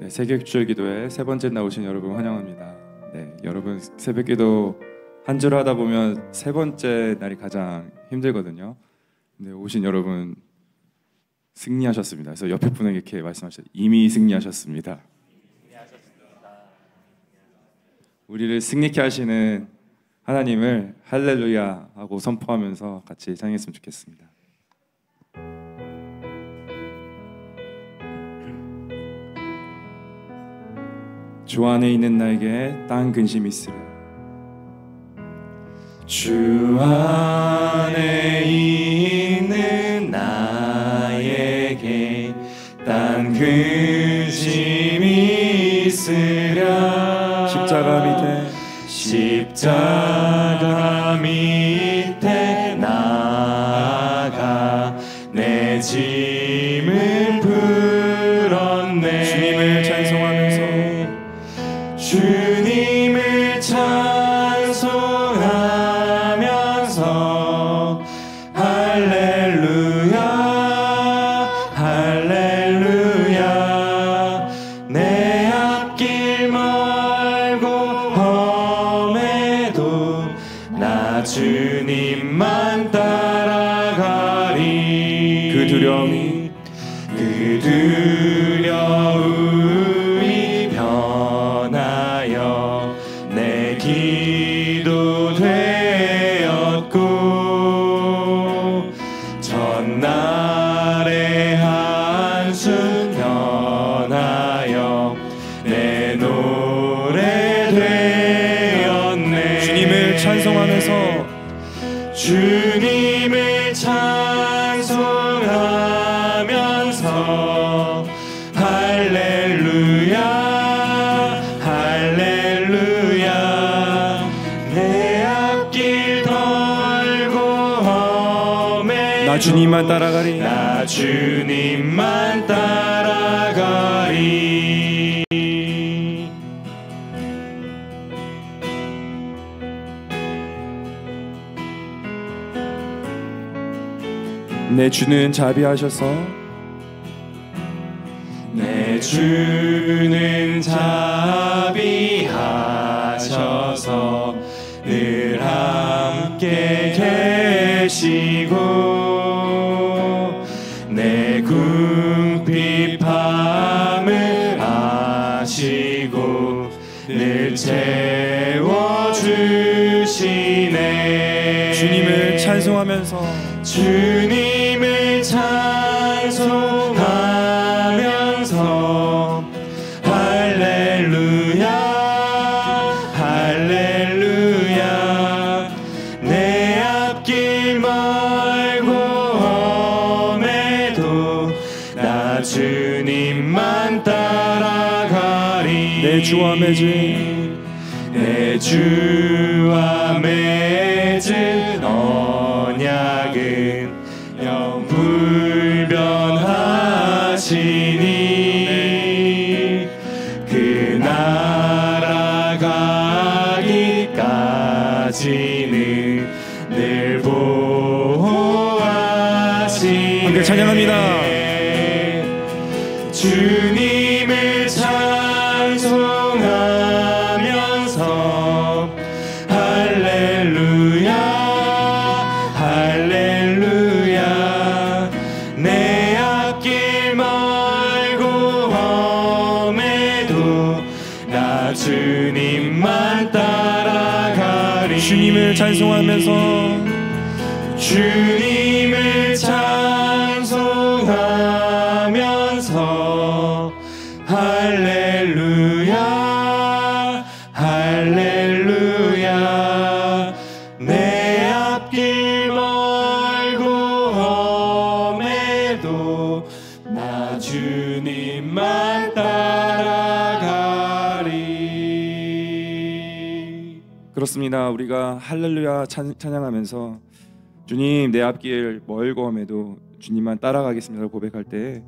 네, 세계주일 기도회 세 번째 나오신 여러분 환영합니다. 네, 여러분 새벽기도 한 주를 하다 보면 세 번째 날이 가장 힘들거든요. 근데 오신 여러분 승리하셨습니다. 그래서 옆에 분에게 이렇게 말씀하셨어요. 이미 승리하셨습니다. 우리를 승리케 하시는 하나님을 할렐루야 하고 선포하면서 같이 찬양했으면 좋겠습니다. 주 안에 있는 나에게 땅 근심이 있으랴. 주 안에 있는 나에게 땅 근심이 있으랴. 십자가 밑에 나아가 내 짐을 풀었네. 주님을 찬송하면서 주님을 찬송하면서 할렐루야 할렐루야. 내 앞길 멀고 험해도 나 주님만 따라가리. 그 두려움이 변하여 내 기도 되었고 전날의 한숨 변하여 내 노래 되었네. 주님을 찬송하면서 주님을 찬송하면서 할렐루야 할렐루야. 내 앞길 덜고 험해도 나 주님만 따라가리. 나 주님만 따라가리. 내 주는 자비하셔서 내 주는 자비하셔서 늘 함께 계시고 내 궁핍함을 아시고 늘 채워주시네. 주님을 찬송하면서 주님을 찬송하면서 할렐루야 할렐루야. 내 앞길 멀고 험해도 나 주님만 따라가리. 내 주와 맺은 내 주와 맺은 언약은 영불변하시니 그 나라 가기까지는 늘 보호하시네. 함께 찬양합니다. 주님을 찬송하면서 할렐루야 할렐루야. 내 앞길 멀고 험해도 나 주님만 따라가리. 주님을 찬송하면서 주님을 찬송하면서 할렐루야 할렐루야. 내 앞길 멀고 험해도 나 주님만 따라가리. 그렇습니다. 우리가 할렐루야 찬양하면서 주님 내 앞길 멀고 험해도 주님만 따라가겠습니다 고백할 때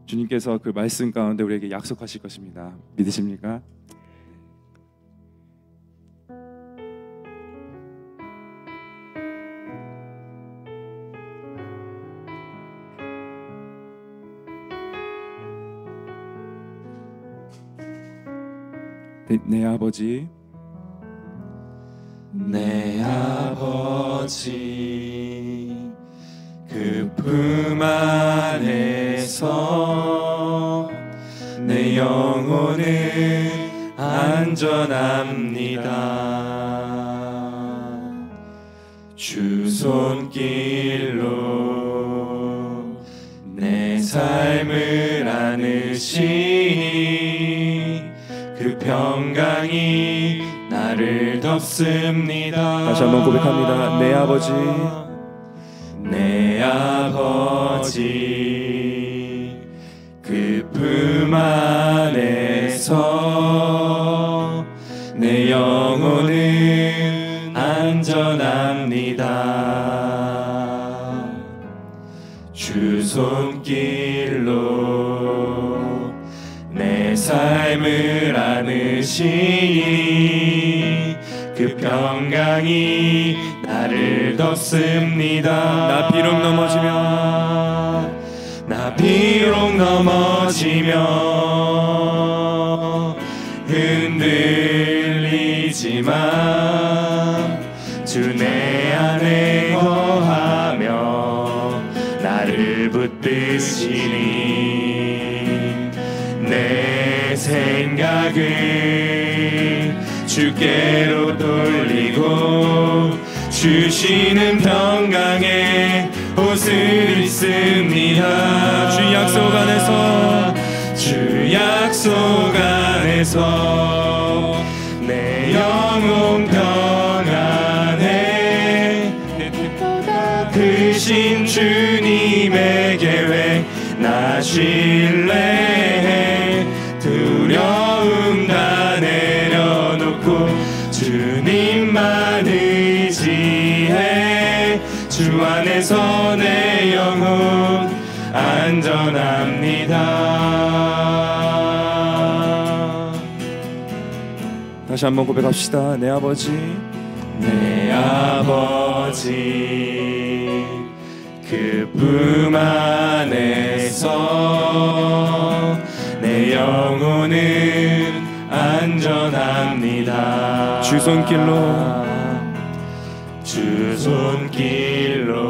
주님께서 그 말씀 가운데 우리에게 약속하실 것입니다. 믿으십니까? 내 아버지, 내 아버지, 그 품 안에서 내 영혼은 안전합니다. 주 손길로 내 삶을 안으시니 그 평강이 나를 덮습니다. 다시 한번 고백합니다. 내 아버지, 내 아버지, 그 품 안에서 내 영혼은 안전합니다. 주 손길로 내 삶을 안으시니 그 평강이 나를 덮습니다. 나 비록 넘어지면, 나 비록 넘어지면 흔들리지만 주 내 안에 거하며 나를 붙드시니 내 생각을 주께로 돌리고 주시는 평강의 옷을 입습니다. 주 약속 안에서, 주 약속 안에서 내 영혼 평안해. 내 뜻보다 크신 주님의 계획 나 신뢰해. 두려움 다 내려놓고 주님만 의지해. 주 안에서 내 영혼 안전합니다. 다시 한번 고백합시다. 내 아버지, 내 아버지, 그 품 안에서 내 영혼은 안전합니다. 주 손길로, 주 손길로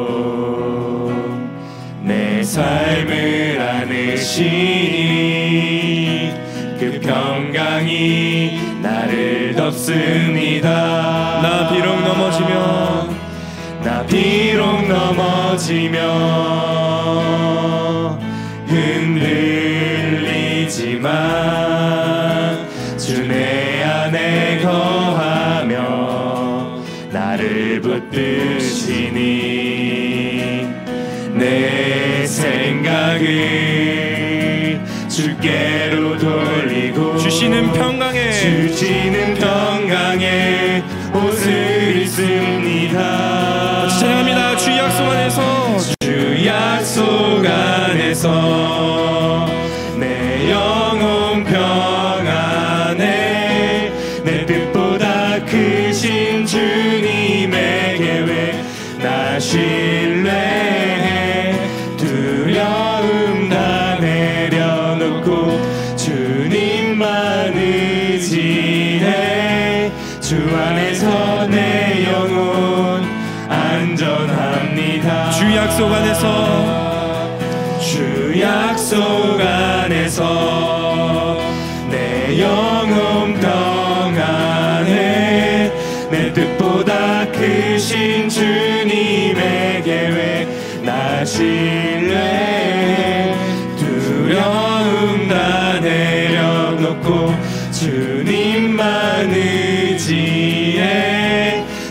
내 삶을 안으시니 그 평강이 나를 덮습니다. 나 비록 넘어지면, 나 비록 넘어지면 흔들리지만 주 내 안에 거하며 나를 붙드시니 내 생각을 주께로 돌리고 주시는 평강에, 옷을 입습니다. 찬양합니다. 주 약속 안에서, 주 약속 안에서 내 영혼 평안해. 내 뜻보다 크신 주님의 계획 나 신뢰해. 두려움 다 내려놓고 주님만 의지해. 주 안에서 내 영혼 안전합니다. 주 약속 안에서, 주 약속 안에서 내 영혼 평안해. 내 뜻보다 크신 주님의 계획 나 신뢰해. 두려움 다 내려놓고 주님만 의지해.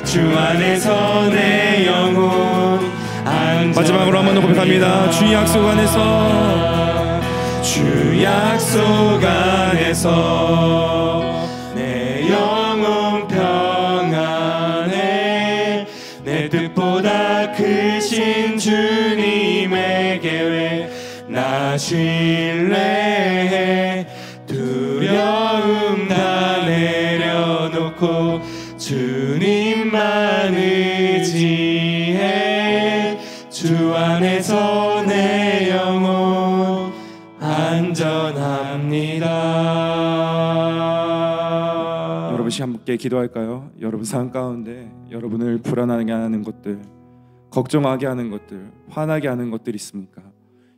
주 안에서 내 영혼 안전합니다. 마지막으로 한 번 더 고백합니다. 주 약속 안에서, 주 약속 안에서 내 영혼 평안해. 내 뜻보다 크신 주님의 계획 나 신뢰해. 두려움 다 내려놓고 주님만 의지해. 주 안에서 내 영혼 안전합니다. 잠시 함께 기도할까요? 여러분 삶 가운데 여러분을 불안하게 하는 것들, 걱정하게 하는 것들, 화나게 하는 것들이 있습니까?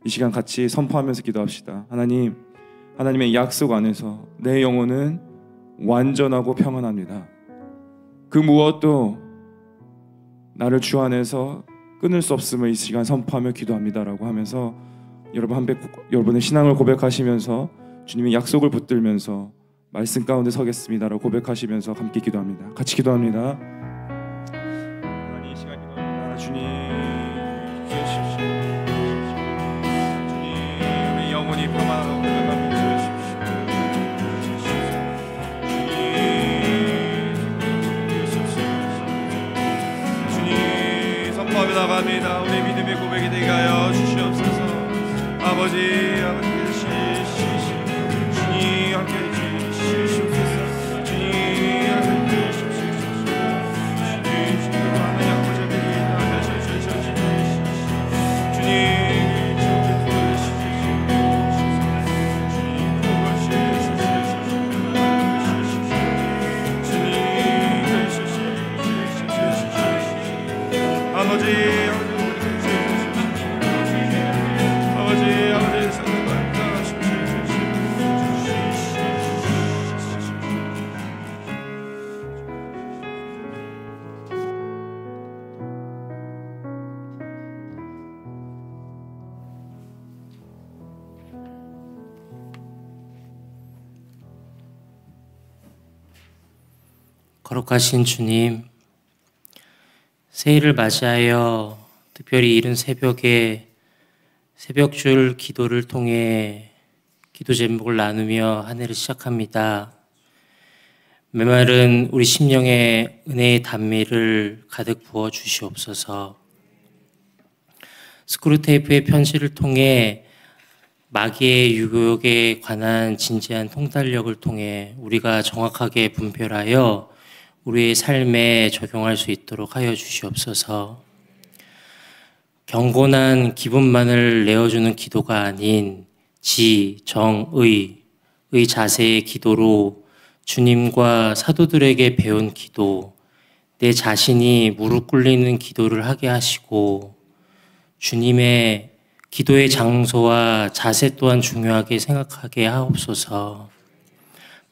이 시간 같이 선포하면서 기도합시다. 하나님, 하나님의 약속 안에서 내 영혼은 완전하고 평안합니다. 그 무엇도 나를 주 안에서 끊을 수 없음을 이 시간 선포하며 기도합니다라고 하면서 여러분의 신앙을 고백하시면서 주님의 약속을 붙들면서 말씀 가운데 서겠습니다라고 고백하시면서 함께 기도합니다. 같이 기도합니다. 하나님, 이 시간 기도합니다. 주님, 주십시오. 주님, 우리 영혼이 평안하고 건강하게 주십시오. 주님, 선포하며 나갑니다. 우리 믿음의 고백이 되게 하여 주시옵소서. 아버지, 주님 함께 주시옵소서. 주님 함께 주시옵소서. 주님 하나님 아버지 주님 거룩하신 주님, 새해를 맞이하여 특별히 이른 새벽에 새벽줄 기도를 통해 기도 제목을 나누며 한 해를 시작합니다. 메마른 우리 심령에 은혜의 단미를 가득 부어 주시옵소서. 스크루테이프의 편지를 통해 마귀의 유혹에 관한 진지한 통달력을 통해 우리가 정확하게 분별하여 우리의 삶에 적용할 수 있도록 하여 주시옵소서. 경건한 기분만을 내어주는 기도가 아닌 지, 정, 의 자세의 기도로 주님과 사도들에게 배운 기도, 내 자신이 무릎 꿇리는 기도를 하게 하시고 주님의 기도의 장소와 자세 또한 중요하게 생각하게 하옵소서.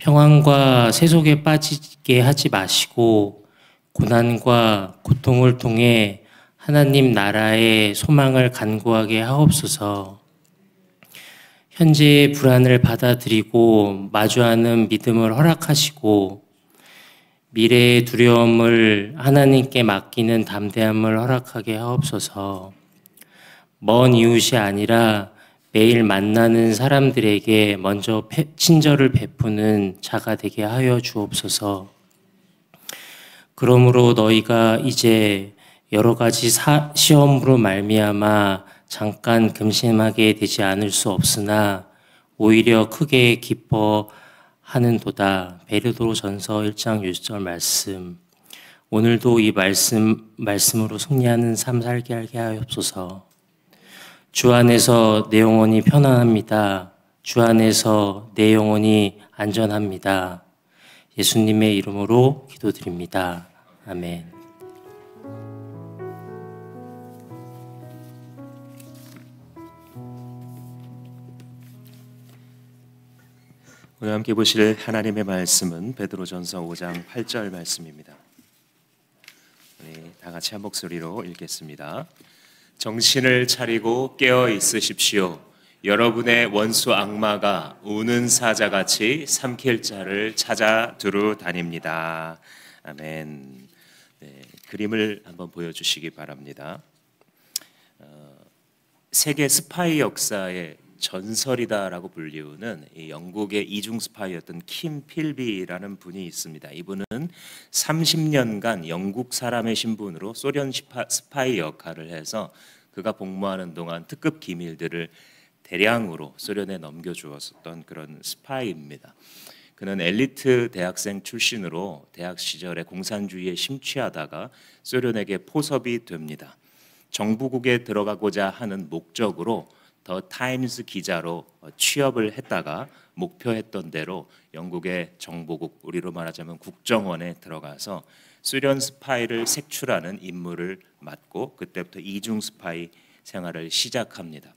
평안과 세속에 빠지게 하지 마시고 고난과 고통을 통해 하나님 나라의 소망을 간구하게 하옵소서. 현재의 불안을 받아들이고 마주하는 믿음을 허락하시고 미래의 두려움을 하나님께 맡기는 담대함을 허락하게 하옵소서. 먼 이웃이 아니라 매일 만나는 사람들에게 먼저 친절을 베푸는 자가 되게 하여 주옵소서. 그러므로 너희가 이제 여러 가지 시험으로 말미암아 잠깐 금심하게 되지 않을 수 없으나 오히려 크게 기뻐하는도다. 베드로전서 1장 6절 말씀. 오늘도 이 말씀으로 승리하는 삶 살게 하게 하옵소서. 주 안에서 내 영혼이 편안합니다. 주 안에서 내 영혼이 안전합니다. 예수님의 이름으로 기도드립니다. 아멘. 오늘 함께 보실 하나님의 말씀은 베드로전서 5장 8절 말씀입니다. 우리 다 같이 한 목소리로 읽겠습니다. 정신을 차리고 깨어 있으십시오. 여러분의 원수 악마가 우는 사자같이 삼킬 자를 찾아 두루 다닙니다. 아멘. 네, 그림을 한번 보여주시기 바랍니다. 세계 스파이 역사의 전설이다라고 불리우는 이 영국의 이중 스파이였던 킴 필비라는 분이 있습니다. 이분은 30년간 영국 사람의 신분으로 소련 스파이 역할을 해서 그가 복무하는 동안 특급 기밀들을 대량으로 소련에 넘겨주었던 그런 스파이입니다. 그는 엘리트 대학생 출신으로 대학 시절에 공산주의에 심취하다가 소련에게 포섭이 됩니다. 정부국에 들어가고자 하는 목적으로 더 타임스 기자로 취업을 했다가 목표했던 대로 영국의 정보국, 우리로 말하자면 국정원에 들어가서 소련 스파이를 색출하는 임무를 맡고 그때부터 이중 스파이 생활을 시작합니다.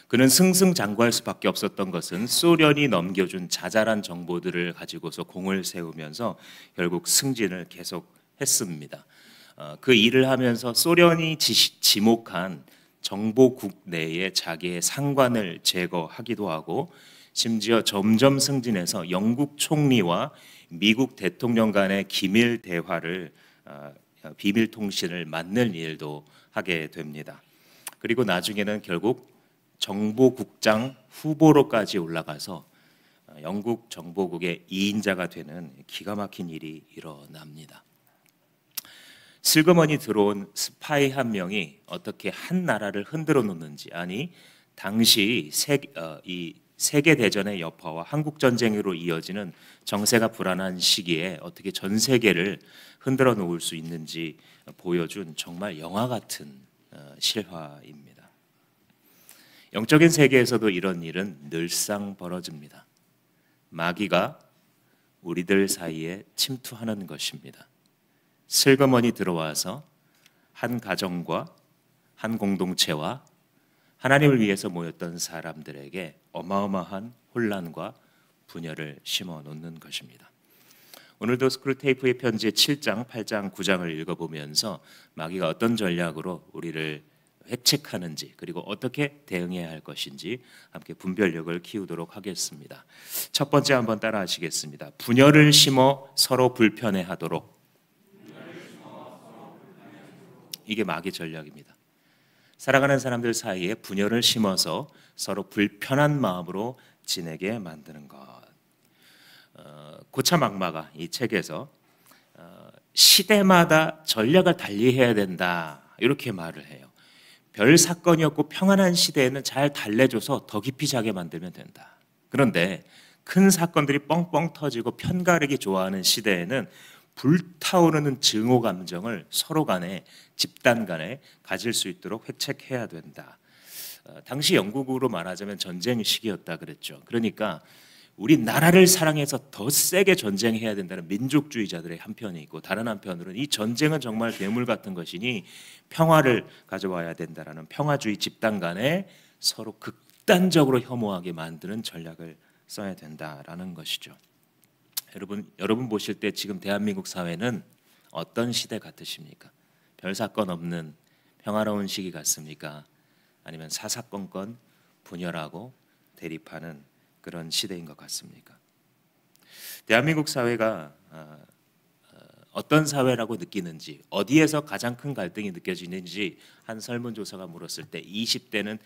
그는 승승장구할 수밖에 없었던 것은 소련이 넘겨준 자잘한 정보들을 가지고서 공을 세우면서 결국 승진을 계속했습니다. 그 일을 하면서 소련이 지목한 정보국 내에 자기의 상관을 제거하기도 하고 심지어 점점 승진해서 영국 총리와 미국 대통령 간의 기밀 대화를 비밀 통신을 맡는 일도 하게 됩니다. 그리고 나중에는 결국 정보국장 후보로까지 올라가서 영국 정보국의 2인자가 되는 기가 막힌 일이 일어납니다. 슬그머니 들어온 스파이 한 명이 어떻게 한 나라를 흔들어 놓는지, 아니 당시 이 세계대전의 여파와 한국전쟁으로 이어지는 정세가 불안한 시기에 어떻게 전 세계를 흔들어 놓을 수 있는지 보여준 정말 영화 같은 실화입니다. 영적인 세계에서도 이런 일은 늘상 벌어집니다. 마귀가 우리들 사이에 침투하는 것입니다. 슬그머니 들어와서 한 가정과 한 공동체와 하나님을 위해서 모였던 사람들에게 어마어마한 혼란과 분열을 심어 놓는 것입니다. 오늘도 스크루테이프의 편지 7장, 8장, 9장을 읽어보면서 마귀가 어떤 전략으로 우리를 획책하는지 그리고 어떻게 대응해야 할 것인지 함께 분별력을 키우도록 하겠습니다. 첫 번째 한번 따라 하시겠습니다. 분열을 심어 서로 불편해하도록. 이게 마귀 전략입니다. 살아가는 사람들 사이에 분열을 심어서 서로 불편한 마음으로 지내게 만드는 것. 고참 악마가 이 책에서 시대마다 전략을 달리해야 된다 이렇게 말을 해요. 별 사건이 없고 평안한 시대에는 잘 달래줘서 더 깊이 자게 만들면 된다. 그런데 큰 사건들이 뻥뻥 터지고 편가르기 좋아하는 시대에는 불타오르는 증오 감정을 서로 간에 집단 간에 가질 수 있도록 획책해야 된다. 당시 영국으로 말하자면 전쟁 시기였다 그랬죠. 그러니까 우리 나라를 사랑해서 더 세게 전쟁해야 된다는 민족주의자들의 한편이 있고 다른 한편으로는 이 전쟁은 정말 괴물 같은 것이니 평화를 가져와야 된다라는 평화주의 집단 간에 서로 극단적으로 혐오하게 만드는 전략을 써야 된다라는 것이죠. 여러분 보실 때 지금 대한민국 사회는 어떤 시대 같으십니까? 별 사건 없는 평화로운 시기 같습니까? 아니면 사사건건 분열하고 대립하는 그런 시대인 것 같습니까? 대한민국 사회가 어떤 사회라고 느끼는지, 어디에서 가장 큰 갈등이 느껴지는지 한 설문조사가 물었을 때 20대는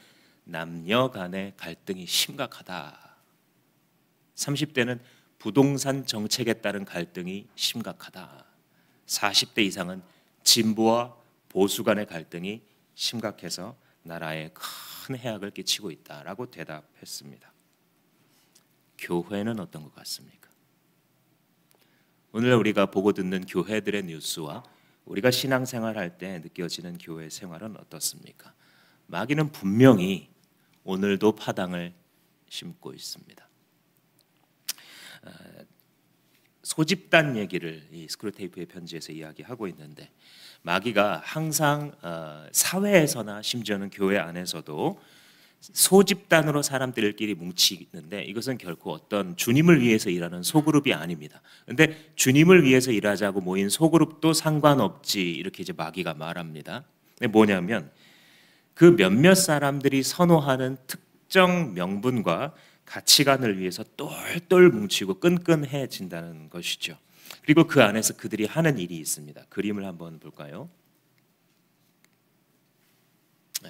남녀 간의 갈등이 심각하다. 30대는 부동산 정책에 따른 갈등이 심각하다. 40대 이상은 진보와 보수 간의 갈등이 심각해서 나라에 큰 해악을 끼치고 있다라고 대답했습니다. 교회는 어떤 것 같습니까? 오늘 우리가 보고 듣는 교회들의 뉴스와 우리가 신앙생활할 때 느껴지는 교회 생활은 어떻습니까? 마귀는 분명히 오늘도 파당을 심고 있습니다. 소집단 얘기를 이 스크루테이프의 편지에서 이야기하고 있는데 마귀가 항상 사회에서나 심지어는 교회 안에서도 소집단으로 사람들끼리 뭉치는데 이것은 결코 어떤 주님을 위해서 일하는 소그룹이 아닙니다. 그런데 주님을 위해서 일하자고 모인 소그룹도 상관없지 이렇게 이제 마귀가 말합니다. 근데 뭐냐면 그 몇몇 사람들이 선호하는 특정 명분과 가치관을 위해서 똘똘 뭉치고 끈끈해진다는 것이죠. 그리고 그 안에서 그들이 하는 일이 있습니다. 그림을 한번 볼까요?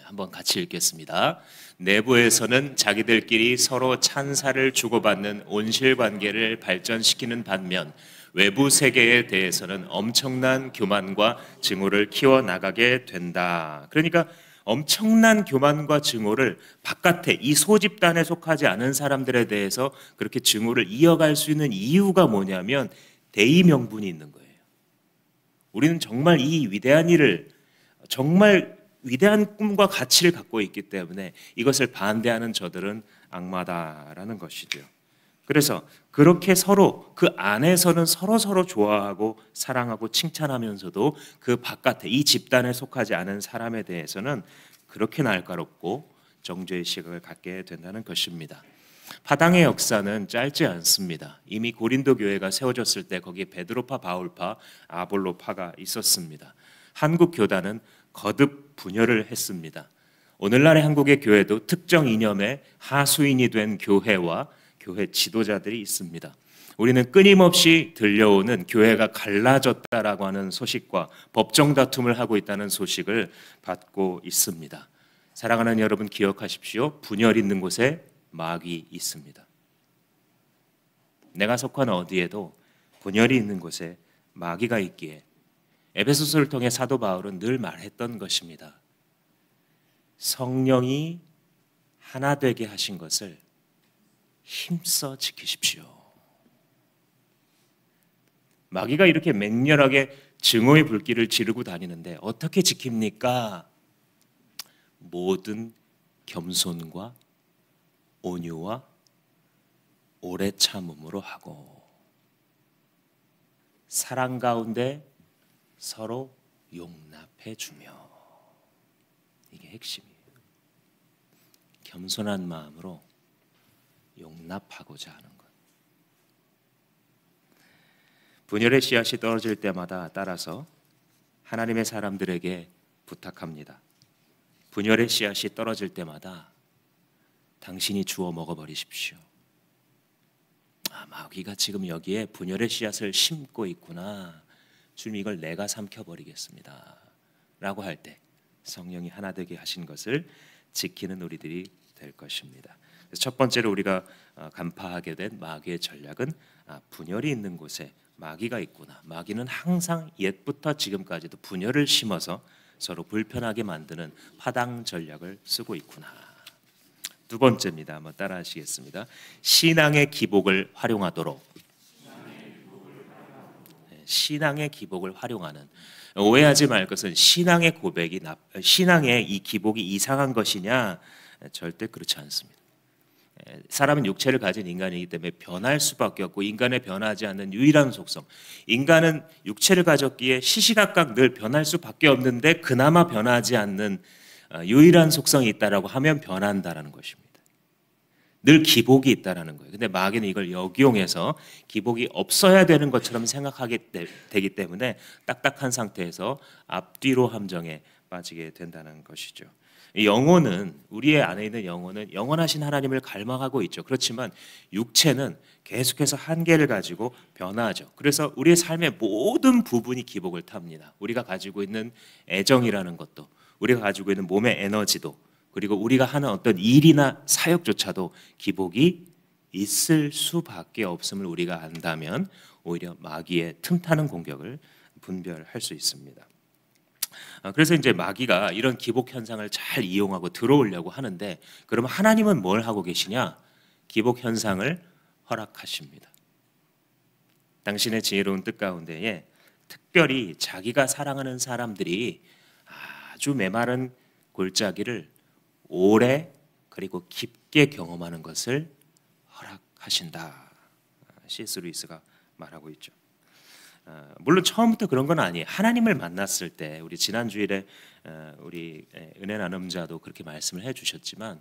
한번 같이 읽겠습니다. 내부에서는 자기들끼리 서로 찬사를 주고받는 온실관계를 발전시키는 반면 외부 세계에 대해서는 엄청난 교만과 증오를 키워나가게 된다. 그러니까 엄청난 교만과 증오를 바깥에 이 소집단에 속하지 않은 사람들에 대해서 그렇게 증오를 이어갈 수 있는 이유가 뭐냐면 대의 명분이 있는 거예요. 우리는 정말 이 위대한 일을 정말 위대한 꿈과 가치를 갖고 있기 때문에 이것을 반대하는 저들은 악마다라는 것이죠. 그래서 그렇게 서로 그 안에서는 서로 좋아하고 사랑하고 칭찬하면서도 그 바깥에 이 집단에 속하지 않은 사람에 대해서는 그렇게 날카롭고 정죄의 시각을 갖게 된다는 것입니다. 파당의 역사는 짧지 않습니다. 이미 고린도 교회가 세워졌을 때 거기에 베드로파, 바울파, 아볼로파가 있었습니다. 한국 교단은 거듭 분열을 했습니다. 오늘날의 한국의 교회도 특정 이념의 하수인이 된 교회와 교회 지도자들이 있습니다. 우리는 끊임없이 들려오는 교회가 갈라졌다라고 하는 소식과 법정 다툼을 하고 있다는 소식을 받고 있습니다. 사랑하는 여러분, 기억하십시오. 분열 있는 곳에 마귀 있습니다. 내가 속한 어디에도 분열이 있는 곳에 마귀가 있기에 에베소서를 통해 사도 바울은 늘 말했던 것입니다. 성령이 하나 되게 하신 것을 힘써 지키십시오. 마귀가 이렇게 맹렬하게 증오의 불길을 지르고 다니는데 어떻게 지킵니까? 모든 겸손과 온유와 오래 참음으로 하고 사랑 가운데 서로 용납해 주며, 이게 핵심이에요. 겸손한 마음으로 용납하고자 하는 것. 분열의 씨앗이 떨어질 때마다 따라서 하나님의 사람들에게 부탁합니다. 분열의 씨앗이 떨어질 때마다 당신이 주워 먹어버리십시오. 마귀가 지금 여기에 분열의 씨앗을 심고 있구나. 주님, 이걸 내가 삼켜버리겠습니다 라고 할 때 성령이 하나 되게 하신 것을 지키는 우리들이 될 것입니다. 첫 번째로 우리가 간파하게 된 마귀의 전략은 분열이 있는 곳에 마귀가 있구나. 마귀는 항상 옛부터 지금까지도 분열을 심어서 서로 불편하게 만드는 파당 전략을 쓰고 있구나. 두 번째입니다. 한번 따라하시겠습니다. 신앙의 기복을 활용하도록. 신앙의 기복을 활용하는, 오해하지 말 것은 신앙의 고백이 신앙의 이 기복이 이상한 것이냐? 절대 그렇지 않습니다. 사람은 육체를 가진 인간이기 때문에 변할 수밖에 없고 인간의 변하지 않는 유일한 속성, 인간은 육체를 가졌기에 시시각각 늘 변할 수밖에 없는데 그나마 변하지 않는 유일한 속성이 있다라고 하면 변한다라는 것입니다. 늘 기복이 있다라는 거예요. 근데 마귀는 이걸 역이용해서 기복이 없어야 되는 것처럼 생각하게 되기 때문에 딱딱한 상태에서 앞뒤로 함정에 빠지게 된다는 것이죠. 영혼은, 우리의 안에 있는 영혼은 영원하신 하나님을 갈망하고 있죠. 그렇지만 육체는 계속해서 한계를 가지고 변화하죠. 그래서 우리의 삶의 모든 부분이 기복을 탑니다. 우리가 가지고 있는 애정이라는 것도, 우리가 가지고 있는 몸의 에너지도, 그리고 우리가 하는 어떤 일이나 사역조차도 기복이 있을 수밖에 없음을 우리가 안다면 오히려 마귀의 틈타는 공격을 분별할 수 있습니다. 그래서 이제 마귀가 이런 기복 현상을 잘 이용하고 들어오려고 하는데, 그러면 하나님은 뭘 하고 계시냐? 기복 현상을 허락하십니다. 당신의 지혜로운 뜻 가운데에 특별히 자기가 사랑하는 사람들이 아주 메마른 골짜기를 오래 그리고 깊게 경험하는 것을 허락하신다. C.S. 루이스가 말하고 있죠. 물론 처음부터 그런 건 아니에요. 하나님을 만났을 때, 우리 지난 주일에 우리 은혜 나눔자도 그렇게 말씀을 해주셨지만,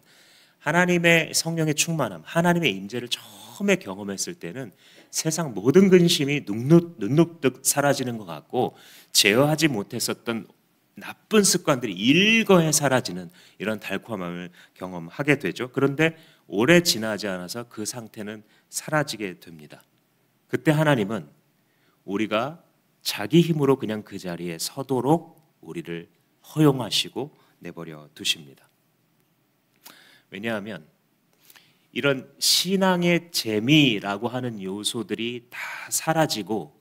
하나님의 성령의 충만함, 하나님의 임재를 처음에 경험했을 때는 세상 모든 근심이 눈눕듯 사라지는 것 같고, 제어하지 못했었던 나쁜 습관들이 일거에 사라지는 이런 달콤함을 경험하게 되죠. 그런데 오래 지나지 않아서 그 상태는 사라지게 됩니다. 그때 하나님은 우리가 자기 힘으로 그냥 그 자리에 서도록 우리를 허용하시고 내버려 두십니다. 왜냐하면 이런 신앙의 재미라고 하는 요소들이 다 사라지고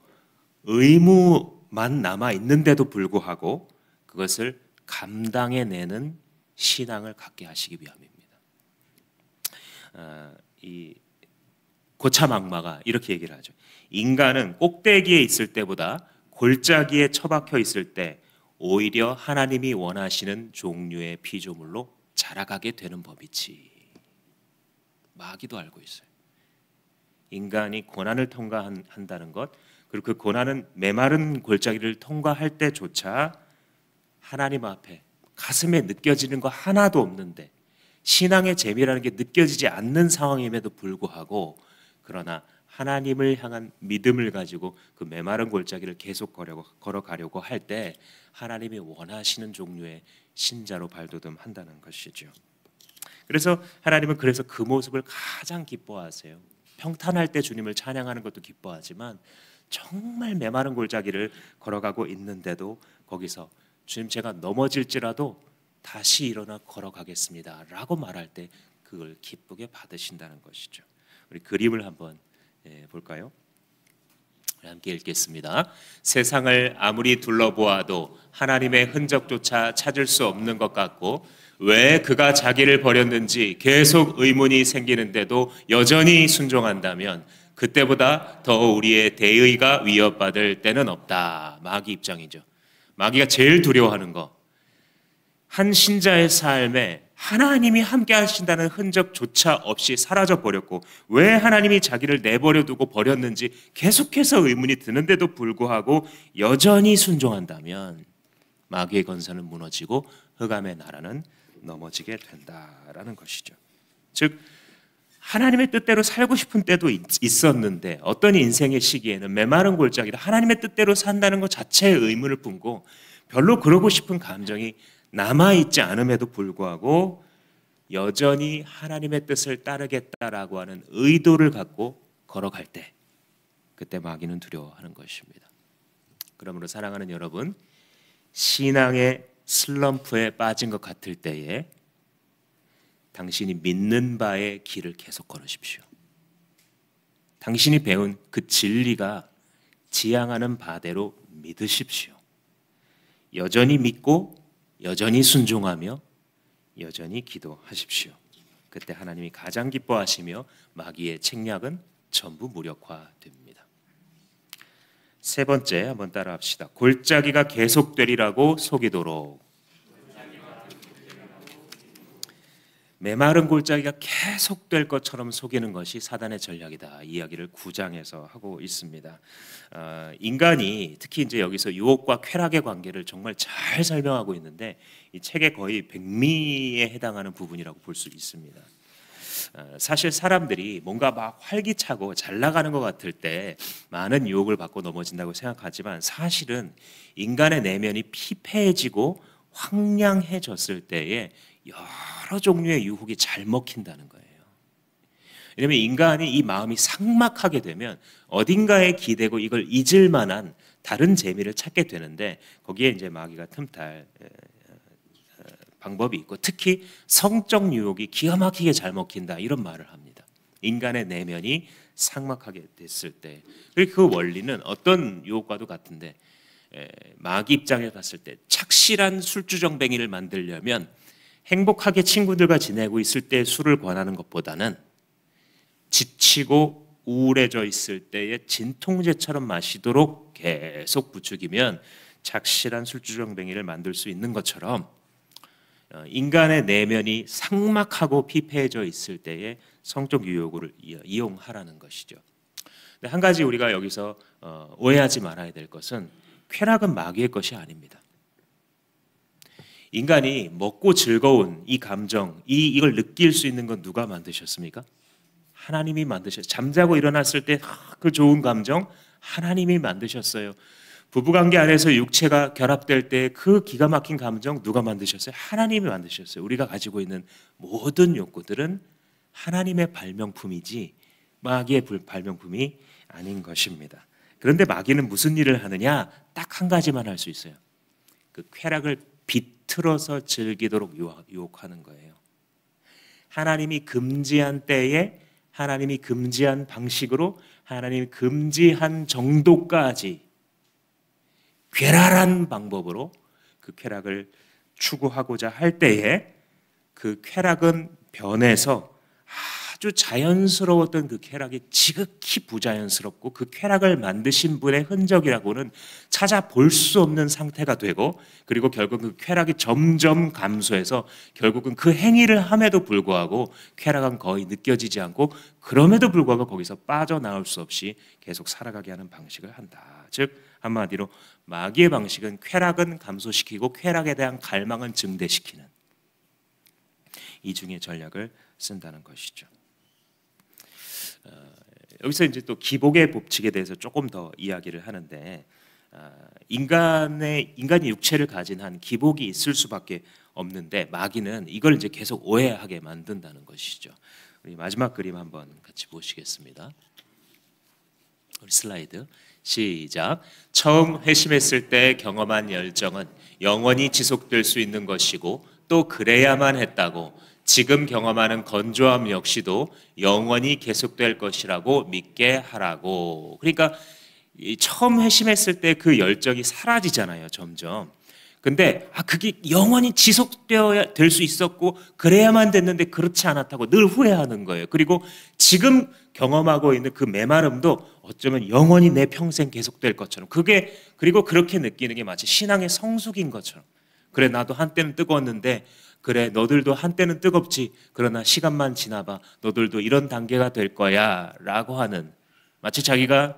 의무만 남아 있는데도 불구하고 그것을 감당해내는 신앙을 갖게 하시기 위함입니다. 이 고참 악마가 이렇게 얘기를 하죠. 인간은 꼭대기에 있을 때보다 골짜기에 처박혀 있을 때 오히려 하나님이 원하시는 종류의 피조물로 자라가게 되는 법이지. 마귀도 알고 있어요. 인간이 고난을 통과한다는 것, 그리고 그 고난은 메마른 골짜기를 통과할 때조차 하나님 앞에 가슴에 느껴지는 거 하나도 없는데, 신앙의 재미라는 게 느껴지지 않는 상황임에도 불구하고, 그러나 하나님을 향한 믿음을 가지고 그 메마른 골짜기를 계속 걸어가려고 할 때 하나님이 원하시는 종류의 신자로 발돋움한다는 것이죠. 그래서 하나님은 그래서 그 모습을 가장 기뻐하세요. 평탄할 때 주님을 찬양하는 것도 기뻐하지만 정말 메마른 골짜기를 걸어가고 있는데도 거기서 주님, 제가 넘어질지라도 다시 일어나 걸어가겠습니다 라고 말할 때 그걸 기쁘게 받으신다는 것이죠. 우리 그림을 한번 볼까요? 함께 읽겠습니다. 세상을 아무리 둘러보아도 하나님의 흔적조차 찾을 수 없는 것 같고, 왜 그가 자기를 버렸는지 계속 의문이 생기는데도 여전히 순종한다면 그때보다 더 우리의 대의가 위협받을 때는 없다. 마귀 입장이죠. 마귀가 제일 두려워하는 거, 한 신자의 삶에 하나님이 함께 하신다는 흔적조차 없이 사라져 버렸고, 왜 하나님이 자기를 내버려 두고 버렸는지 계속해서 의문이 드는데도 불구하고 여전히 순종한다면 마귀의 권세는 무너지고 흑암의 나라는 넘어지게 된다라는 것이죠. 즉 하나님의 뜻대로 살고 싶은 때도 있었는데, 어떤 인생의 시기에는 메마른 골짜기로 하나님의 뜻대로 산다는 것 자체에 의문을 품고 별로 그러고 싶은 감정이 남아있지 않음에도 불구하고 여전히 하나님의 뜻을 따르겠다라고 하는 의도를 갖고 걸어갈 때, 그때 마귀는 두려워하는 것입니다. 그러므로 사랑하는 여러분, 신앙의 슬럼프에 빠진 것 같을 때에 당신이 믿는 바의 길을 계속 걸으십시오. 당신이 배운 그 진리가 지향하는 바대로 믿으십시오. 여전히 믿고 여전히 순종하며 여전히 기도하십시오. 그때 하나님이 가장 기뻐하시며 마귀의 책략은 전부 무력화됩니다. 세 번째, 한번 따라합시다. 골짜기가 계속되리라고 속이도록. 메마른 골짜기가 계속될 것처럼 속이는 것이 사단의 전략이다. 이야기를 9장에서 하고 있습니다. 인간이 특히 이제 여기서 유혹과 쾌락의 관계를 정말 잘 설명하고 있는데, 이 책의 거의 백미에 해당하는 부분이라고 볼 수 있습니다. 사실 사람들이 뭔가 막 활기차고 잘 나가는 것 같을 때 많은 유혹을 받고 넘어진다고 생각하지만, 사실은 인간의 내면이 피폐해지고 황량해졌을 때에 여러 종류의 유혹이 잘 먹힌다는 거예요. 왜냐하면 인간이 이 마음이 삭막하게 되면 어딘가에 기대고 이걸 잊을 만한 다른 재미를 찾게 되는데, 거기에 이제 마귀가 틈탈 방법이 있고, 특히 성적 유혹이 기가 막히게 잘 먹힌다, 이런 말을 합니다. 인간의 내면이 삭막하게 됐을 때. 그 원리는 어떤 유혹과도 같은데, 마귀 입장에 봤을 때 착실한 술주정뱅이를 만들려면 행복하게 친구들과 지내고 있을 때 술을 권하는 것보다는 지치고 우울해져 있을 때에 진통제처럼 마시도록 계속 부추기면 착실한 술주정뱅이를 만들 수 있는 것처럼, 인간의 내면이 삭막하고 피폐해져 있을 때에 성적 유혹을 이용하라는 것이죠. 근데 한 가지 우리가 여기서 오해하지 말아야 될 것은, 쾌락은 마귀의 것이 아닙니다. 인간이 먹고 즐거운 이 감정, 이걸 느낄 수 있는 건 누가 만드셨습니까? 하나님이 만드셨어요. 잠자고 일어났을 때 그 좋은 감정 하나님이 만드셨어요. 부부관계 안에서 육체가 결합될 때 그 기가 막힌 감정 누가 만드셨어요? 하나님이 만드셨어요. 우리가 가지고 있는 모든 욕구들은 하나님의 발명품이지 마귀의 발명품이 아닌 것입니다. 그런데 마귀는 무슨 일을 하느냐? 딱 한 가지만 할 수 있어요. 그 쾌락을 비틀어서 즐기도록 유혹하는 거예요. 하나님이 금지한 때에 하나님이 금지한 방식으로, 하나님이 금지한 정도까지 괴랄한 방법으로 그 쾌락을 추구하고자 할 때에 그 쾌락은 변해서 아주 자연스러웠던 그 쾌락이 지극히 부자연스럽고 그 쾌락을 만드신 분의 흔적이라고는 찾아볼 수 없는 상태가 되고, 그리고 결국 그 쾌락이 점점 감소해서 결국은 그 행위를 함에도 불구하고 쾌락은 거의 느껴지지 않고, 그럼에도 불구하고 거기서 빠져나올 수 없이 계속 살아가게 하는 방식을 한다. 즉 한마디로 마귀의 방식은 쾌락은 감소시키고 쾌락에 대한 갈망은 증대시키는 이중의 전략을 쓴다는 것이죠. 여기서 이제 또 기복의 법칙에 대해서 조금 더 이야기를 하는데, 인간이 육체를 가진 한 기복이 있을 수밖에 없는데 마귀는 이걸 이제 계속 오해하게 만든다는 것이죠. 우리 마지막 그림 한번 같이 보시겠습니다. 우리 슬라이드 시작. 처음 회심했을 때 경험한 열정은 영원히 지속될 수 있는 것이고 또 그래야만 했다고 지금 경험하는 건조함 역시도 영원히 계속될 것이라고 믿게 하라고. 그러니까 처음 회심했을 때 그 열정이 사라지잖아요, 점점. 근데 그게 영원히 지속되어야 될 수 있었고 그래야만 됐는데 그렇지 않았다고 늘 후회하는 거예요. 그리고 지금 경험하고 있는 그 메마름도 어쩌면 영원히 내 평생 계속될 것처럼, 그리고 그렇게 느끼는 게 마치 신앙의 성숙인 것처럼. 그래, 나도 한때는 뜨거웠는데, 그래, 너들도 한때는 뜨겁지, 그러나 시간만 지나봐 너들도 이런 단계가 될 거야 라고 하는, 마치 자기가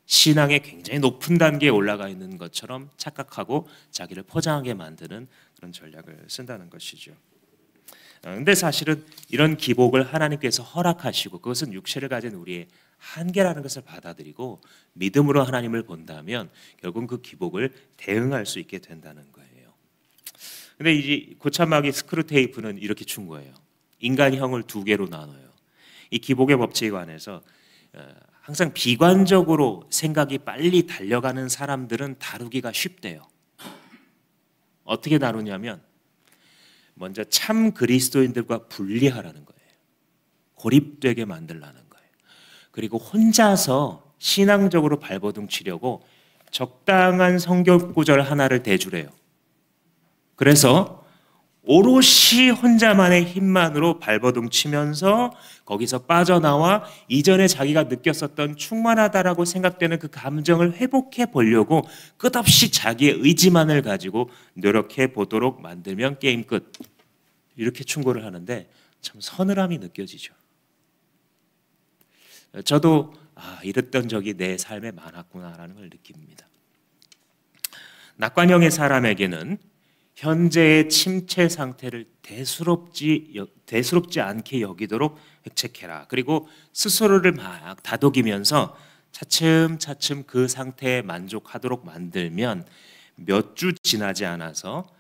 신앙의 굉장히 높은 단계에 올라가 있는 것처럼 착각하고 자기를 포장하게 만드는 그런 전략을 쓴다는 것이죠. 근데 사실은 이런 기복을 하나님께서 허락하시고 그것은 육체를 가진 우리의 한계라는 것을 받아들이고 믿음으로 하나님을 본다면 결국 그 기복을 대응할 수 있게 된다는 거예요. 근데 이제 고참마귀 스크루테이프는 이렇게 준 거예요. 인간형을 두 개로 나눠요. 이 기복의 법칙에 관해서 항상 비관적으로 생각이 빨리 달려가는 사람들은 다루기가 쉽대요. 어떻게 다루냐면 먼저 참 그리스도인들과 분리하라는 거예요. 고립되게 만들라는 거예요. 그리고 혼자서 신앙적으로 발버둥 치려고 적당한 성경 구절 하나를 대주래요. 그래서 오롯이 혼자만의 힘만으로 발버둥 치면서 거기서 빠져나와 이전에 자기가 느꼈었던 충만하다라고 생각되는 그 감정을 회복해 보려고 끝없이 자기의 의지만을 가지고 노력해 보도록 만들면 게임 끝. 이렇게 충고를 하는데 참 서늘함이 느껴지죠. 저도 이랬던 적이 내 삶에 많았구나라는 걸 느낍니다. 낙관형의 사람에게는 현재의 침체 상태를 대수롭지 않게 여기도록 획책해라. 그리고 스스로를 막 다독이면서 차츰차츰 그 상태에 만족하도록 만들면 몇 주 지나지 않아서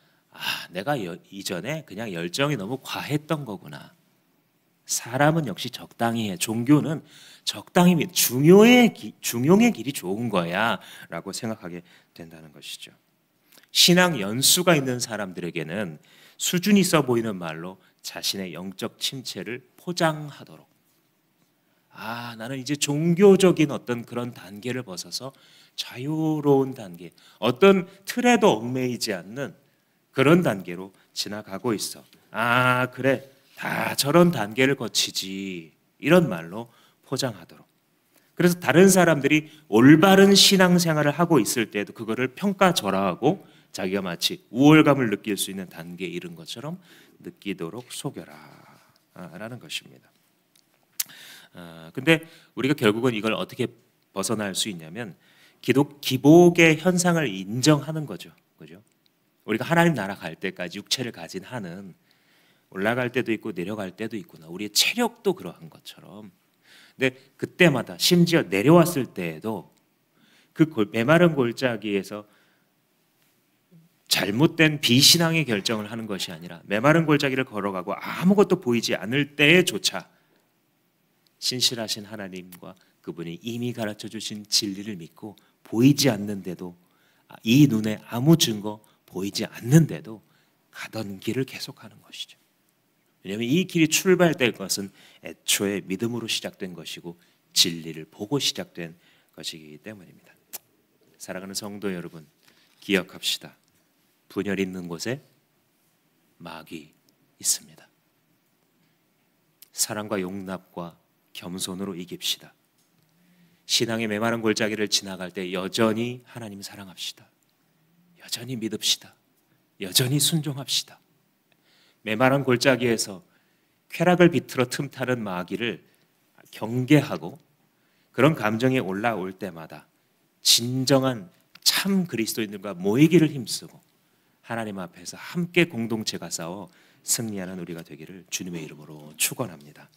내가 이전에 그냥 열정이 너무 과했던 거구나. 사람은 역시 적당히 해. 종교는 적당히 중용의 길이 좋은 거야 라고 생각하게 된다는 것이죠. 신앙 연수가 있는 사람들에게는 수준 있어 보이는 말로 자신의 영적 침체를 포장하도록, 나는 이제 종교적인 어떤 그런 단계를 벗어서 자유로운 단계, 어떤 틀에도 얽매이지 않는 그런 단계로 지나가고 있어. 그래, 다 저런 단계를 거치지, 이런 말로 포장하도록. 그래서 다른 사람들이 올바른 신앙생활을 하고 있을 때도 그거를 평가절하하고 자기가 마치 우월감을 느낄 수 있는 단계에 이른 것처럼 느끼도록 속여라 라는 것입니다. 근데 우리가 결국은 이걸 어떻게 벗어날 수 있냐면 기복의 현상을 인정하는 거죠. 그죠? 우리가 하나님 나라 갈 때까지 육체를 가진 한은 올라갈 때도 있고 내려갈 때도 있구나. 우리의 체력도 그러한 것처럼. 근데 그때마다 심지어 내려왔을 때에도 그 메마른 골짜기에서 잘못된 비신앙의 결정을 하는 것이 아니라 메마른 골짜기를 걸어가고 아무것도 보이지 않을 때에조차 신실하신 하나님과 그분이 이미 가르쳐 주신 진리를 믿고 보이지 않는데도, 이 눈에 아무 증거 보이지 않는데도 가던 길을 계속하는 것이죠. 왜냐하면 이 길이 출발될 것은 애초에 믿음으로 시작된 것이고 진리를 보고 시작된 것이기 때문입니다. 사랑하는 성도 여러분, 기억합시다. 분열 있는 곳에 마귀 있습니다. 사랑과 용납과 겸손으로 이깁시다. 신앙의 메마른 골짜기를 지나갈 때 여전히 하나님 사랑합시다. 여전히 믿읍시다. 여전히 순종합시다. 메마른 골짜기에서 쾌락을 비틀어 틈타는 마귀를 경계하고 그런 감정이 올라올 때마다 진정한 참 그리스도인들과 모이기를 힘쓰고 하나님 앞에서 함께 공동체가 싸워 승리하는 우리가 되기를 주님의 이름으로 축원합니다.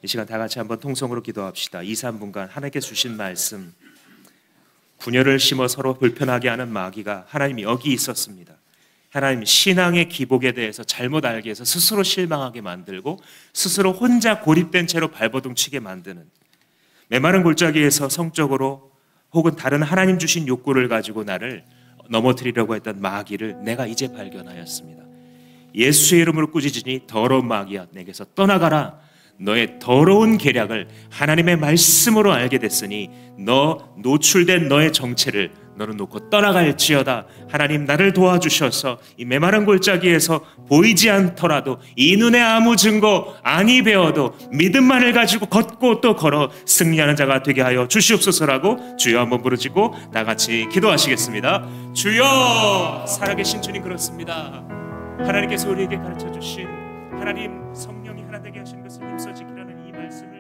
이 시간 다 같이 한번 통성으로 기도합시다. 2, 3분간 하나님께 주신 말씀, 분열을 심어 서로 불편하게 하는 마귀가 하나님이 여기 있었습니다. 하나님 신앙의 기복에 대해서 잘못 알게 해서 스스로 실망하게 만들고 스스로 혼자 고립된 채로 발버둥 치게 만드는 메마른 골짜기에서 성적으로 혹은 다른 하나님 주신 욕구를 가지고 나를 넘어뜨리려고 했던 마귀를 내가 이제 발견하였습니다. 예수의 이름으로 꾸짖으니 더러운 마귀야 내게서 떠나가라. 너의 더러운 계략을 하나님의 말씀으로 알게 됐으니 너 노출된 너의 정체를 너는 놓고 떠나갈지어다. 하나님 나를 도와주셔서 이 메마른 골짜기에서 보이지 않더라도 이 눈에 아무 증거 아니 배워도 믿음만을 가지고 걷고 또 걸어 승리하는 자가 되게 하여 주시옵소서라고 주여 한번 부르짖고 다 같이 기도하시겠습니다. 주여, 살아계신 주님 그렇습니다. 하나님께서 우리에게 가르쳐 주신 하나님 성령이 하나 되게 하신 것을 힘써 지키라는 이 말씀을